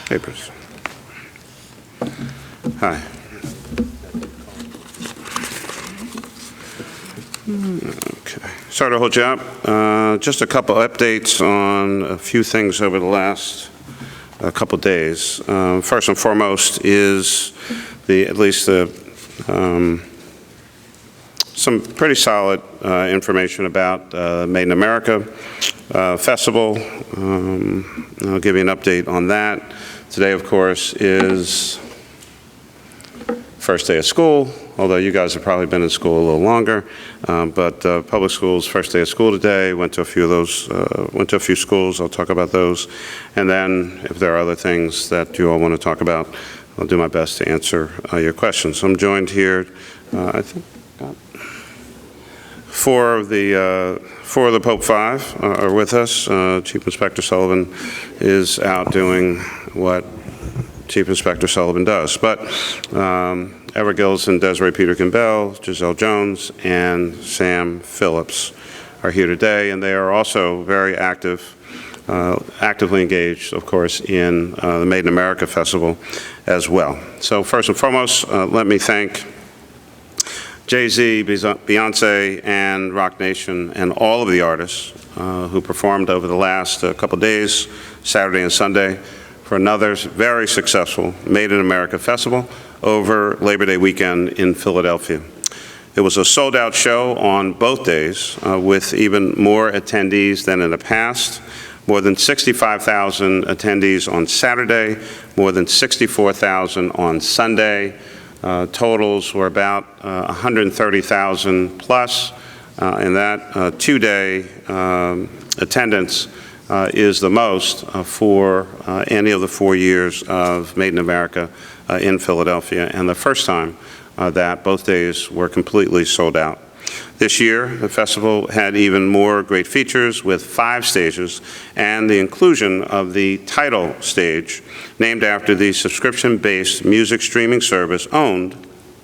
Papers. Hi. Okay. Sorry to hold you up. Just a couple updates on a few things over the last couple days. First and foremost is some pretty solid information about Made in America Festival. I'll give you an update on that. Today, of course, is first day of school, although you guys have probably been in school a little longer. But public schools, first day of school today. Went to a few of those, went to a few schools. I'll talk about those. And then if there are other things that you all want to talk about, I'll do my best to answer your questions. I'm joined here, I think, four of the Pope Five are with us. Chief Inspector Sullivan is out doing what Chief Inspector Sullivan does. But Everett Gillison, Desiree Peterkin-Bell, Giselle Jones, and Sam Phillips are here today, and they are also very actively engaged, of course, in the Made in America Festival as well. So first and foremost, let me thank Jay-Z, Beyonce, and Rock Nation, and all of the artists who performed over the last couple days, Saturday and Sunday, for another very successful Made in America Festival over Labor Day weekend in Philadelphia. It was a sold-out show on both days with even more attendees than in the past. More than 65,000 attendees on Saturday, more than 64,000 on Sunday. Totals were about 130,000 plus, and that two-day attendance is the most for any of the 4 years of Made in America in Philadelphia, and the first time that both days were completely sold out. This year, the festival had even more great features with 5 stages and the inclusion of the title stage, named after the subscription-based music streaming service owned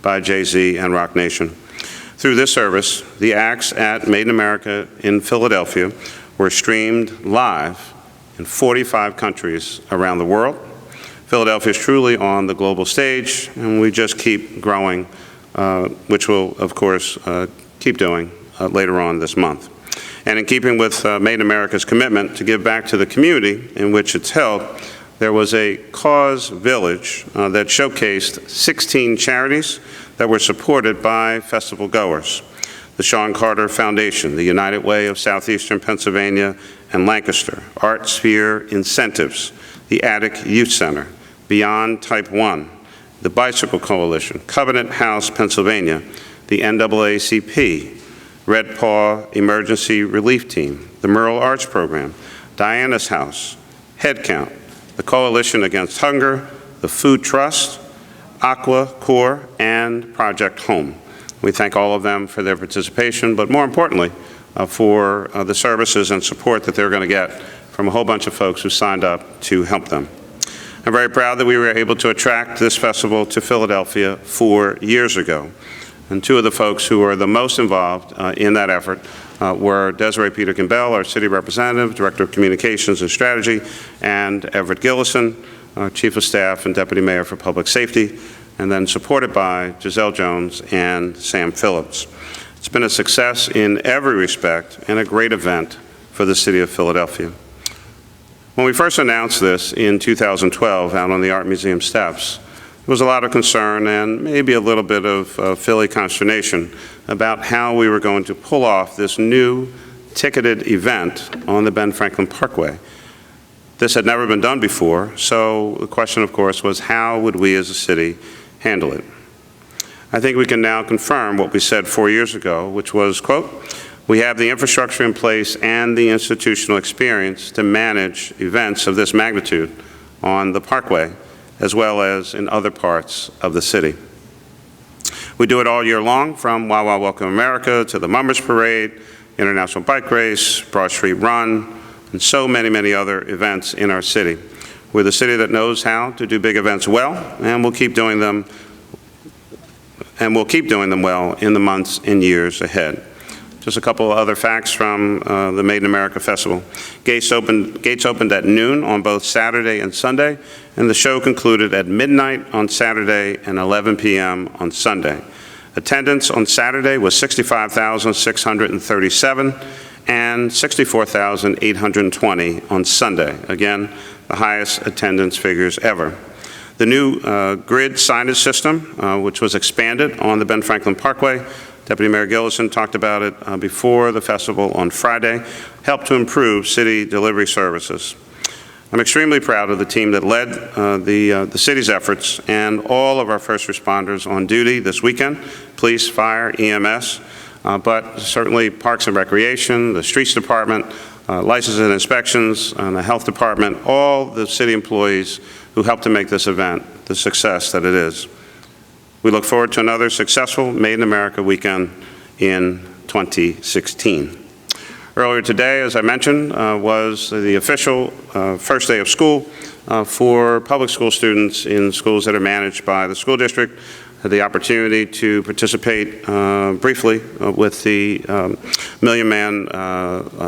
by Jay-Z and Rock Nation. Through this service, the acts at Made in America in Philadelphia were streamed live in 45 countries around the world. Philadelphia is truly on the global stage, and we just keep growing, which will, of course, keep doing later on this month. And in keeping with Made in America's commitment to give back to the community in which it's held, there was a cause village that showcased 16 charities that were supported by festival goers. The Sean Carter Foundation, the United Way of Southeastern Pennsylvania and Lancaster, Art Sphere Incentives, the Attic Youth Center, Beyond Type 1, the Bicycle Coalition, Covenant House, Pennsylvania, the NAACP, Red Paw Emergency Relief Team, the Merle Arts Program, Diana's House, Headcount, the Coalition Against Hunger, the Food Trust, Aqua Corps, and Project Home. We thank all of them for their participation, but more importantly, for the services and support that they're going to get from a whole bunch of folks who signed up to help them. I'm very proud that we were able to attract this festival to Philadelphia 4 years ago. And 2 of the folks who are the most involved in that effort were Desiree Peterkin-Bell, our city representative, director of communications and strategy, and Everett Gillison, chief of staff and deputy mayor for public safety, and then supported by Giselle Jones and Sam Phillips. It's been a success in every respect and a great event for the city of Philadelphia. When we first announced this in 2012 out on the Art Museum steps, there was a lot of concern and maybe a little bit of Philly consternation about how we were going to pull off this new ticketed event on the Ben Franklin Parkway. This had never been done before, so the question, of course, was how would we as a city handle it? I think we can now confirm what we said 4 years ago, which was, quote, we have the infrastructure in place and the institutional experience to manage events of this magnitude on the Parkway, as well as in other parts of the city. We do it all year long, from Wow Wow Welcome America to the Mummers Parade, International Bike Race, Broad Street Run, and so many, many other events in our city. We're the city that knows how to do big events well, and we'll keep doing them well in the months and years ahead. Just a couple of other facts from the Made in America Festival. Gates opened at noon on both Saturday and Sunday, and the show concluded at midnight on Saturday and 11 p.m. on Sunday. Attendance on Saturday was 65,637 and 64,820 on Sunday. Again, the highest attendance figures ever. The new grid signage system, which was expanded on the Ben Franklin Parkway, Deputy Mayor Gillison talked about it before the festival on Friday, helped to improve city delivery services. I'm extremely proud of the team that led the city's efforts and all of our first responders on duty this weekend, police, fire, EMS, but certainly Parks and Recreation, the Streets Department, Licenses and Inspections, and the Health Department, all the city employees who helped to make this event the success that it is. We look forward to another successful Made in America weekend in 2016. Earlier today, as I mentioned, was the official first day of school for public school students in schools that are managed by the school district. Had the opportunity to participate briefly with the Million Man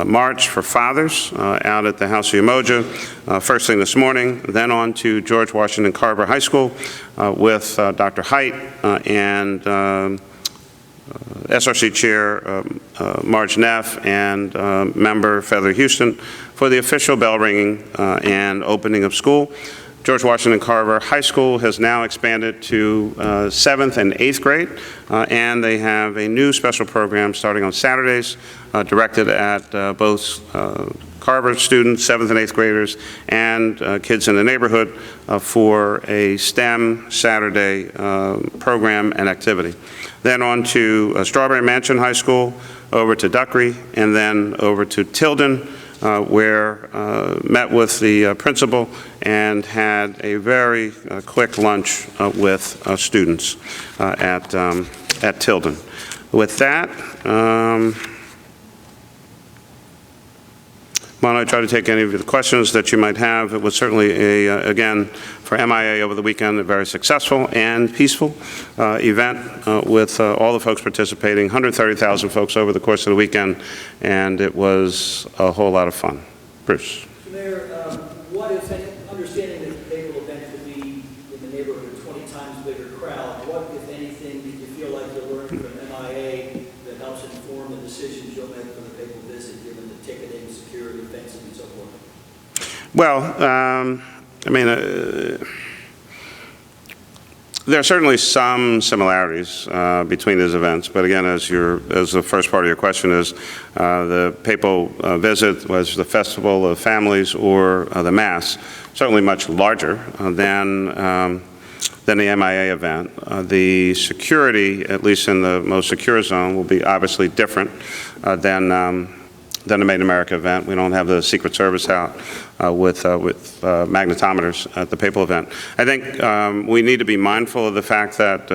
March for Fathers out at the House of Umoja first thing this morning, then on to George Washington Carver High School with Dr. Height and SRC Chair Marge Neff and Member Feather Houston for the official bell ringing and opening of school. George Washington Carver High School has now expanded to 7th and 8th grade, and they have a new special program starting on Saturdays directed at both Carver students, 7th and 8th graders, and kids in the neighborhood for a STEM Saturday program and activity. Then on to Strawberry Mansion High School, over to Duckery, and then over to Tilden, where met with the principal and had a very quick lunch with students at Tilden. With that, why don't I try to take any of the questions that you might have. It was certainly, again, for MIA over the weekend, a very successful and peaceful event with all the folks participating, 130,000 folks over the course of the weekend, and it was a whole lot of fun. Bruce. Mayor, what if any, understanding that the Papal event could be in the neighborhood of 20 times bigger crowd, what, if anything, did you feel like you learned from MIA that helps inform the decisions you'll make for the Papal visit, given the ticketing, security, fencing, and so forth? Well, I mean, there are certainly some similarities between these events, but again, as the first part of your question is, the Papal visit was the Festival of Families or the Mass, certainly much larger than the MIA event. The security, at least in the most secure zone, will be obviously different than the Made in America event. We don't have the Secret Service out with magnetometers at the Papal event. I think we need to be mindful of the fact that,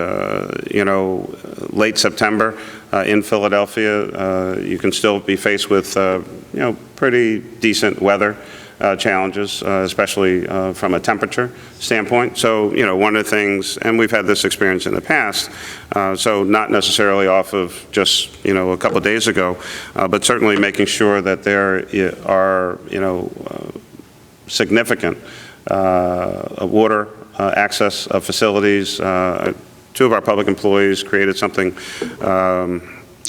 late September in Philadelphia, you can still be faced with, pretty decent weather challenges, especially from a temperature standpoint. So, one of the things, and we've had this experience in the past, so not necessarily off of just, a couple of days ago, but certainly making sure that there are, significant water access of facilities. Two of our public employees created something.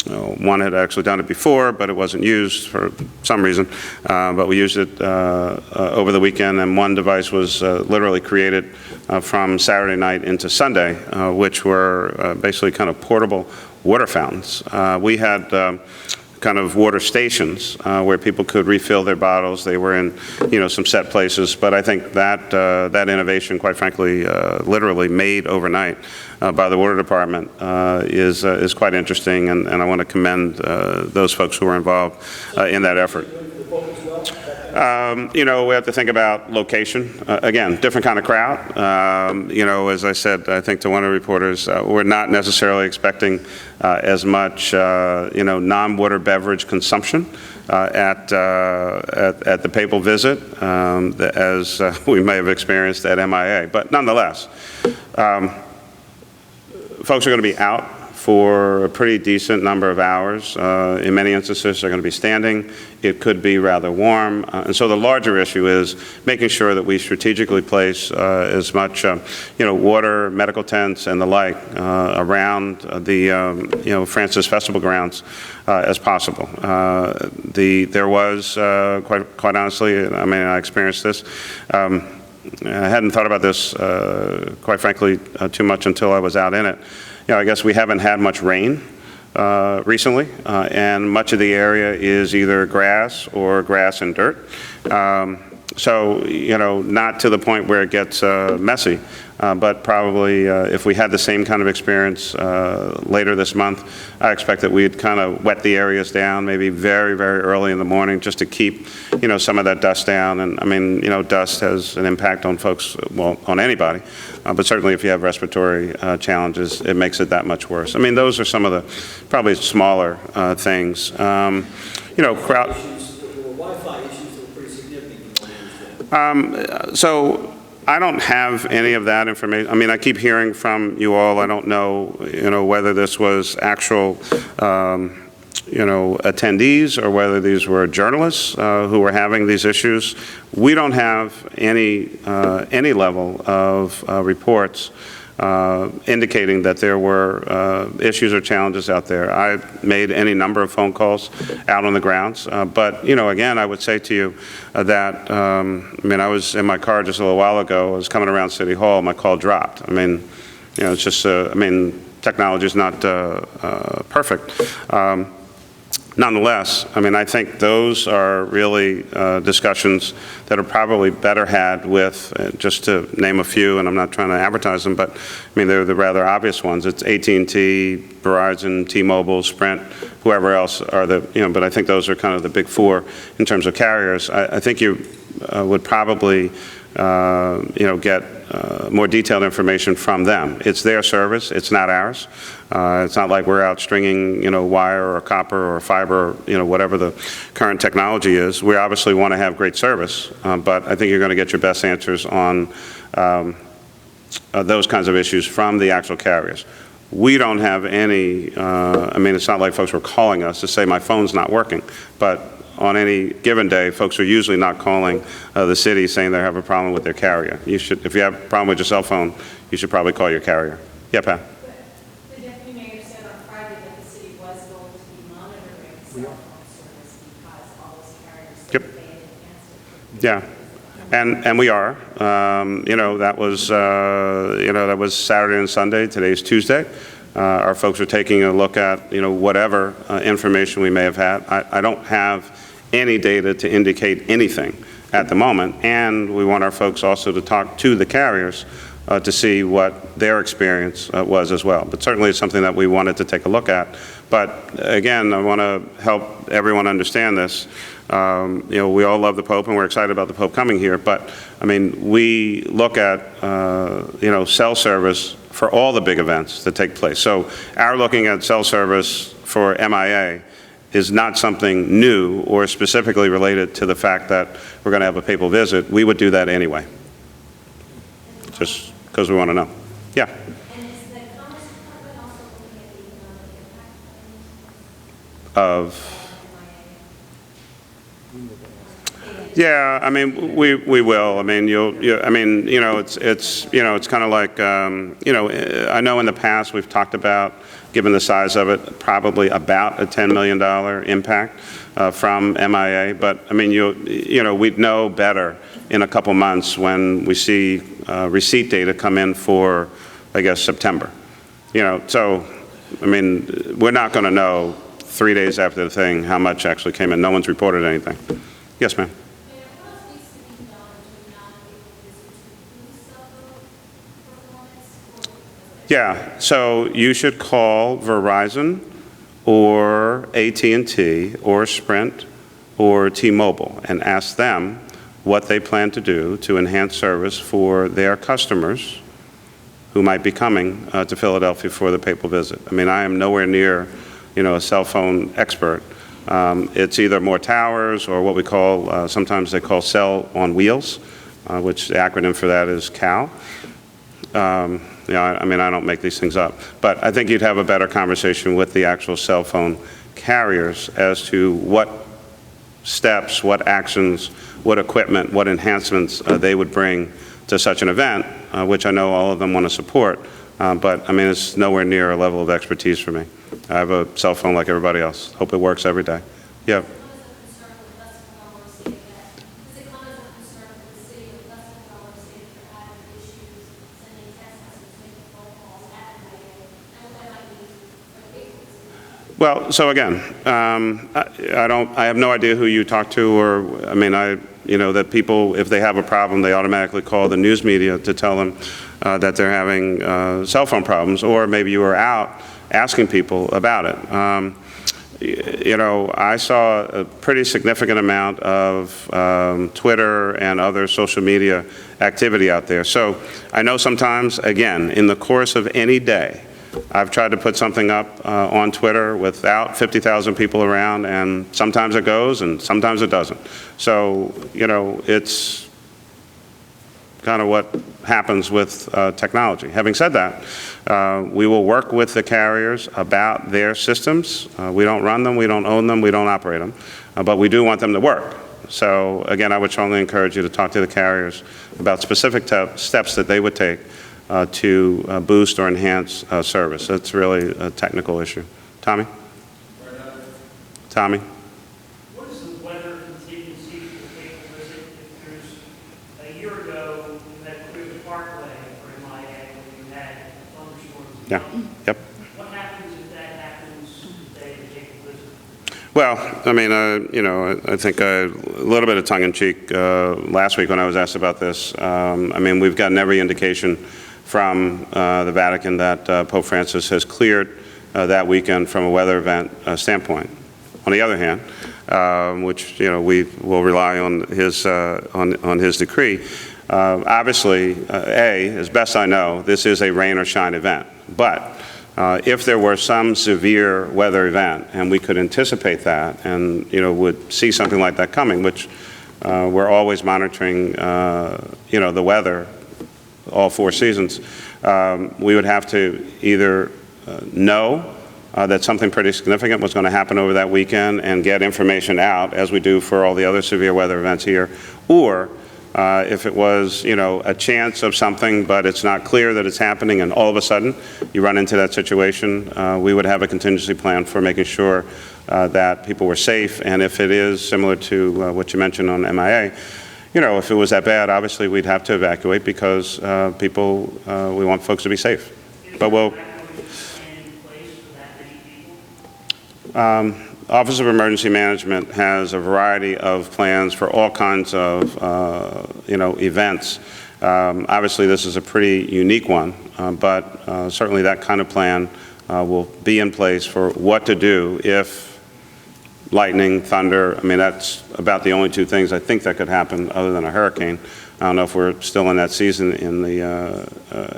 One had actually done it before, but it wasn't used for some reason. But we used it over the weekend, and one device was literally created from Saturday night into Sunday, which were basically kind of portable water fountains. We had kind of water stations where people could refill their bottles. They were in, some set places. But I think that that innovation, quite frankly, literally made overnight by the Water Department is quite interesting, and I want to commend those folks who were involved in that effort. We have to think about location. Again, different kind of crowd. As I said, I think to one of the reporters, we're not necessarily expecting as much, non-water beverage consumption at the Papal visit as we may have experienced at MIA. But nonetheless, folks are going to be out for a pretty decent number of hours. In many instances, they're going to be standing. It could be rather warm. And so the larger issue is making sure that we strategically place as much, water, medical tents, and the like around the, Francis Festival grounds as possible. There was, quite honestly, I mean, I experienced this. I hadn't thought about this, quite frankly, too much until I was out in it. I guess we haven't had much rain recently, and much of the area is either grass or grass and dirt. So, not to the point where it gets messy, but probably if we had the same kind of experience later this month, I expect that we'd kind of wet the areas down, maybe very, very early in the morning, just to keep, some of that dust down. And I mean, dust has an impact on folks, well, on anybody, but certainly if you have respiratory challenges, it makes it that much worse. I mean, those are some of the probably smaller things. Crowd. Wi-Fi issues that were pretty significant. So I don't have any of that information. I mean, I keep hearing from you all. I don't know, whether this was actual, attendees or whether these were journalists who were having these issues. We don't have any level of reports indicating that there were issues or challenges out there. I made any number of phone calls out on the grounds, but again, I would say to you that I mean, I was in my car just a little while ago. I was coming around City Hall. My call dropped. I mean, it's just I mean, technology is not perfect. Nonetheless, I mean, I think those are really discussions that are probably better had with, just to name a few, and I'm not trying to advertise them, but I mean, they're the rather obvious ones. It's AT&T, Verizon, T-Mobile, Sprint, whoever else are the, but I think those are kind of the big four in terms of carriers. I think you would probably, get more detailed information from them. It's their service, it's not ours. It's not like we're out stringing, wire or copper or fiber, whatever the current technology is. We obviously want to have great service, but I think you're going to get your best answers on those kinds of issues from the actual carriers. We don't have any, I mean, it's not like folks were calling us to say my phone's not working, but on any given day, folks are usually not calling the city saying they have a problem with their carrier. You should, if you have a problem with your cell phone, you should probably call your carrier. Yeah, Pat? The deputy mayor said on Friday that the city was going to be monitoring cell phone service because all those carriers said they had enhanced it. Yeah. And we are. That was Saturday and Sunday. Today's Tuesday. Our folks are taking a look at, whatever information we may have had. I don't have any data to indicate anything at the moment, and we want our folks also to talk to the carriers to see what their experience was as well. But certainly it's something that we wanted to take a look at. But again, I want to help everyone understand this. We all love the Pope, and we're excited about the Pope coming here. But I mean, we look at cell service for all the big events that take place. So our looking at cell service for MIA is not something new or specifically related to the fact that we're going to have a papal visit. We would do that anyway, just because we want to know. Yeah. And is the Commerce Department also looking at the impact Of. Yeah, I mean, we will. I mean, it's kind of like, I know in the past we've talked about, given the size of it, probably about a $10 million impact from MIA. But I mean, we'd know better in a couple months when we see receipt data come in for, I guess, September. So I mean, we're not going to know 3 days after the thing how much actually came in. No one's reported anything. Yes, ma'am. Yeah, so you should call Verizon or AT&T or Sprint or T-Mobile and ask them what they plan to do to enhance service for their customers who might be coming to Philadelphia for the papal visit. I mean, I am nowhere near, a cell phone expert. It's either more towers or what we call, sometimes they call cell on wheels, which the acronym for that is CAL. You know, I mean, I don't make these things up. But I think you'd have a better conversation with the actual cell phone carriers as to what steps, what actions, what equipment, what enhancements they would bring to such an event, which I know all of them want to support. But, I mean, it's nowhere near a level of expertise for me. I have a cell phone like everybody else. Hope it works every day. Yeah. Well, so again, I have no idea who you talk to, or, I mean, you know, that people, if they have a problem, they automatically call the news media to tell them that they're having cell phone problems, or maybe you were out asking people about it. You know, I saw a pretty significant amount of Twitter and other social media activity out there. So I know sometimes, again, in the course of any day, I've tried to put something up on Twitter without 50,000 people around, and sometimes it goes and sometimes it doesn't. So, you know, it's kind of what happens with technology. Having said that, we will work with the carriers about their systems. We don't run them, we don't own them, we don't operate them, but we do want them to work. So again, I would strongly encourage you to talk to the carriers about specific steps that they would take to boost or enhance service. That's really a technical issue. Tommy? Tommy? What is the weather contingency for people visit if there's, a year ago, you had Clear the Parkway for MIA when you had thunderstorms? Yeah. Yep. What happens if that happens the day the people visit? Well, I mean, you know, I think a little bit of tongue-in-cheek last week when I was asked about this. I mean, we've gotten every indication from the Vatican that Pope Francis has cleared that weekend from a weather event standpoint. On the other hand, which, you know, we will rely on his decree. Obviously, as best I know, this is a rain or shine event. But if there were some severe weather event and we could anticipate that and, you know, would see something like that coming, which we're always monitoring, you know, the weather all 4 seasons, we would have to either know that something pretty significant was going to happen over that weekend and get information out, as we do for all the other severe weather events here, or if it was, you know, a chance of something, but it's not clear that it's happening, and all of a sudden you run into that situation, we would have a contingency plan for making sure that people were safe. And if it is similar to what you mentioned on MIA, you know, if it was that bad, obviously we'd have to evacuate because people, we want folks to be safe. But we'll. Office of Emergency Management has a variety of plans for all kinds of, you know, events. Obviously, this is a pretty unique one, but certainly that kind of plan will be in place for what to do if lightning, thunder, I mean, that's about the only 2 things I think that could happen other than a hurricane. I don't know if we're still in that season in the,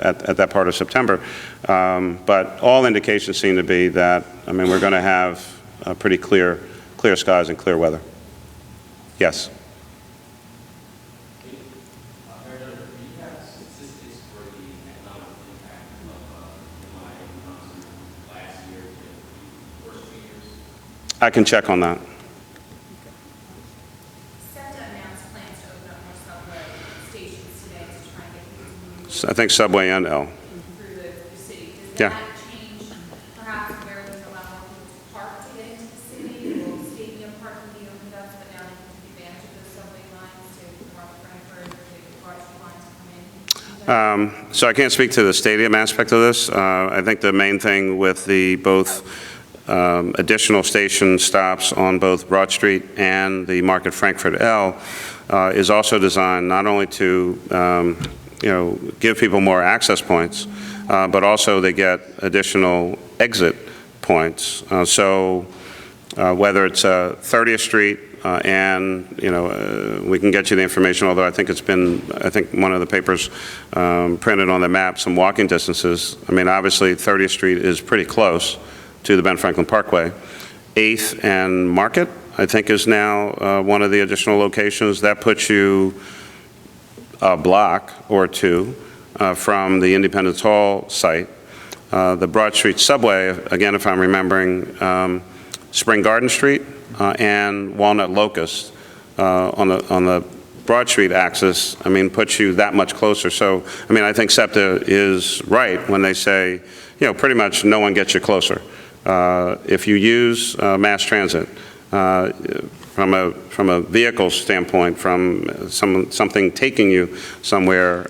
at that part of September. But all indications seem to be that, I mean, we're going to have pretty clear skies and clear weather. Yes? I can check on that. SEPTA announced plans to open up more subway stations today to try and get people to move I think Subway and L. through the city. Does Yeah. that change perhaps where we allow more people to park to get into the city? Will stadium parking be opened up, but now they can take advantage of those subway lines to park Frankfurt or take the varsity lines to come in? So I can't speak to the stadium aspect of this. I think the main thing with the both additional station stops on both Broad Street and the Market Frankfurt L is also designed not only to you know, give people more access points, but also they get additional exit points. So whether it's 30th Street and, you know, we can get you the information, although I think it's been, I think one of the papers printed on the map some walking distances. I mean, obviously 30th Street is pretty close to the Ben Franklin Parkway. 8th and Market, I think, is now one of the additional locations. That puts you a block or 2 from the Independence Hall site. The Broad Street subway, again, if I'm remembering, Spring Garden Street and Walnut Locust on the Broad Street axis, I mean, puts you that much closer. So, I mean, I think SEPTA is right when they say, you know, pretty much no one gets you closer. If you use mass transit, from a vehicle standpoint, from something taking you somewhere,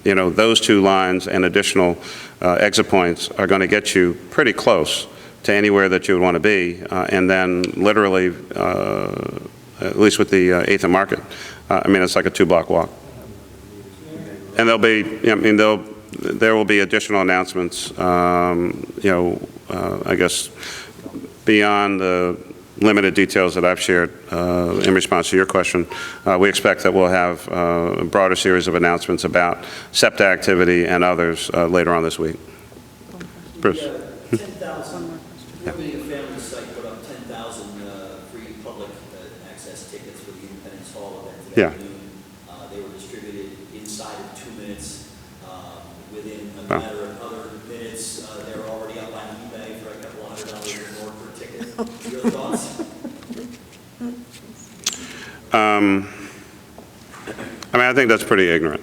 you know, those two lines and additional exit points are going to get you pretty close to anywhere that you would want to be, and then literally, at least with the 8th and Market, I mean, it's like a 2-block walk. And there'll be, I mean, there will be additional announcements, you know, I guess, beyond the limited details that I've shared in response to your question. We expect that we'll have a broader series of announcements about SEPTA activity and others later on this week. Bruce? 10,000, Opening a Family site put up 10,000 free public access tickets for the Independence Hall event today Yeah. at noon. They were distributed inside of 2 minutes. Within a matter of other minutes, they're already up on eBay for a couple $100 or more per ticket. Your thoughts? I mean, I think that's pretty ignorant,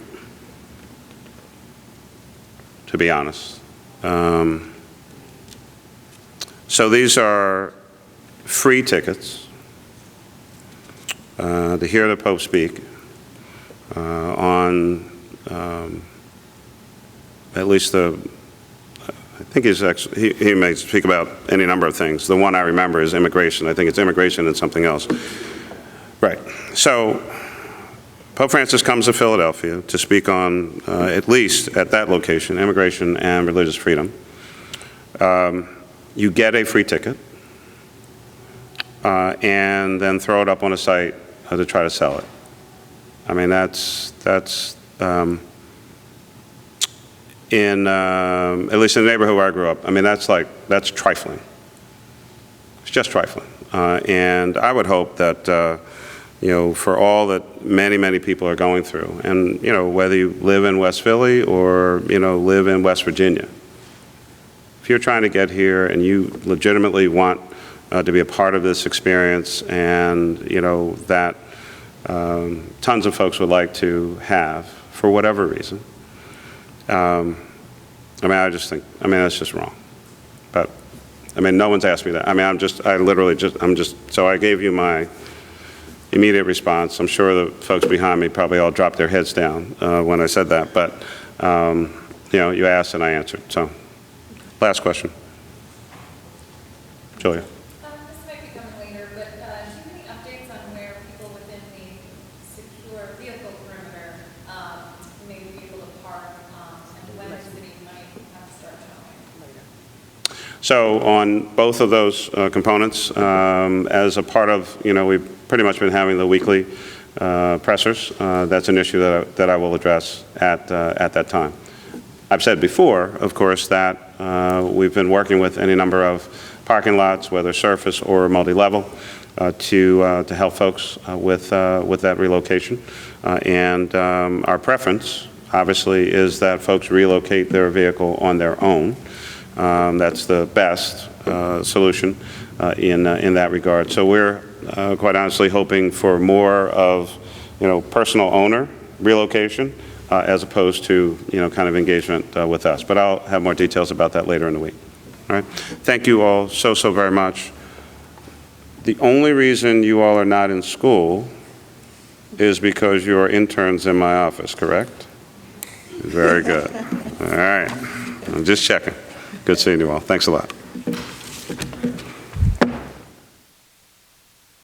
to be honest. So these are free tickets to hear the Pope speak on at least I think he may speak about any number of things. The one I remember is immigration. I think it's immigration and something else. Right. So Pope Francis comes to Philadelphia to speak on, at least at that location, immigration and religious freedom. You get a free ticket and then throw it up on a site to try to sell it. I mean, that's in, at least in the neighborhood where I grew up, I mean, that's trifling. It's just trifling. And I would hope that, you know, for all that many, many people are going through, and, you know, whether you live in West Philly or, you know, live in West Virginia, if you're trying to get here and you legitimately want to be a part of this experience, and, you know, that tons of folks would like to have, for whatever reason, I mean, I just think, I mean, that's just wrong. But, I mean, no one's asked me that. I mean, so I gave you my immediate response. I'm sure the folks behind me probably all dropped their heads down when I said that, but, you know, you asked and I answered. So, last question. Julia. This might be coming later, but do you have any updates on where people within the secure vehicle perimeter may be able to park, and when the city might have to start showing? So on both of those components, as a part of, you know, we've pretty much been having the weekly pressers. That's an issue that I will address at that time. I've said before, of course, that we've been working with any number of parking lots, whether surface or multi-level, to help folks with that relocation. And our preference, obviously, is that folks relocate their vehicle on their own. That's the best solution in that regard. So we're quite honestly hoping for more of, you know, personal owner relocation as opposed to, you know, kind of engagement with us. But I'll have more details about that later in the week. All right. Thank you all so very much. The only reason you all are not in school is because you're interns in my office, correct? Very good. All right. I'm just checking. Good seeing you all. Thanks a lot.